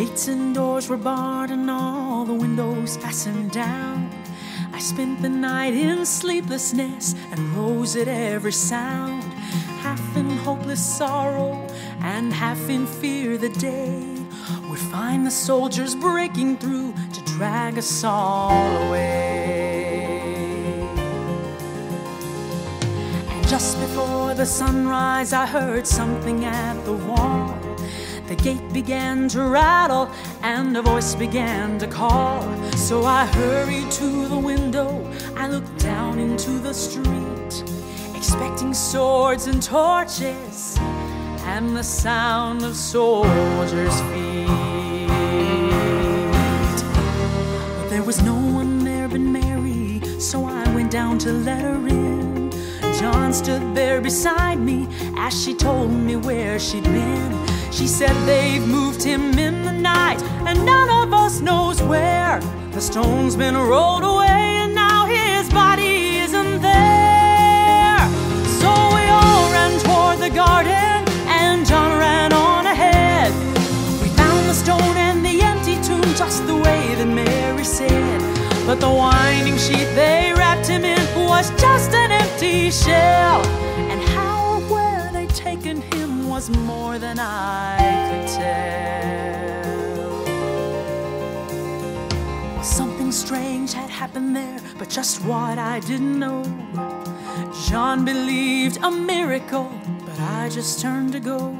gates and doors were barred and all the windows fastened down. I spent the night in sleeplessness and rose at every sound, half in hopeless sorrow and half in fear the day would find the soldiers breaking through to drag us all away. And just before the sunrise I heard something at the wall. The gate began to rattle and a voice began to call. So I hurried to the window, I looked down into the street, expecting swords and torches and the sound of soldiers' feet. But there was no one there but Mary, so I went down to let her in. John stood there beside me as she told me where she'd been. She said they've moved him in the night and none of us knows where. The stone's been rolled away and now his body isn't there. So we all ran toward the garden and John ran on ahead. We found the stone and the empty tomb just the way that Mary said. But the winding sheet they wrapped him in was just an empty shell. And how or where they'd taken him was more than I could tell. Well, something strange had happened there, but just what I didn't know. John believed a miracle, but I just turned to go.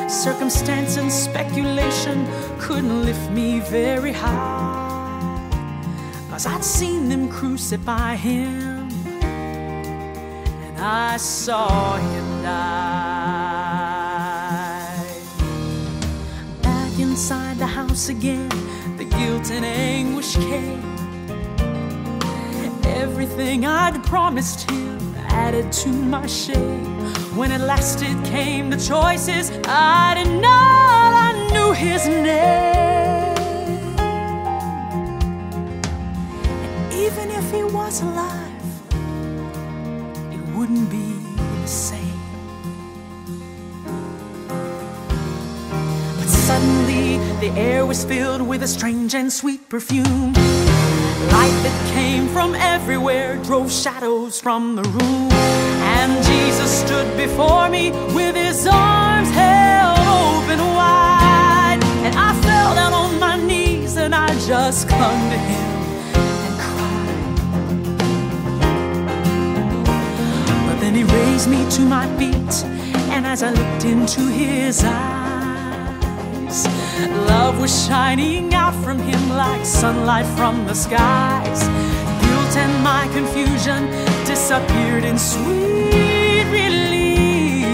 Circumstance and speculation couldn't lift me very high, 'cause I'd seen them crucify him and I saw him die. Back inside the house again, the guilt and anguish came. Everything I'd promised him added to my shame. When at last it came to choices, I didn't know I knew his name. And even if he was alive, it wouldn't be the same. But suddenly the air was filled with a strange and sweet perfume. Light that came from everywhere drove shadows from the room. And Jesus stood before me with his arms held open wide. And I fell down on my knees and I just clung to him and cried. But then he raised me to my feet, and as I looked into his eyes, love was shining out from him like sunlight from the skies. Guilt and my confusion disappeared in sweet release,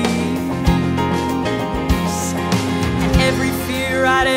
and every fear I'd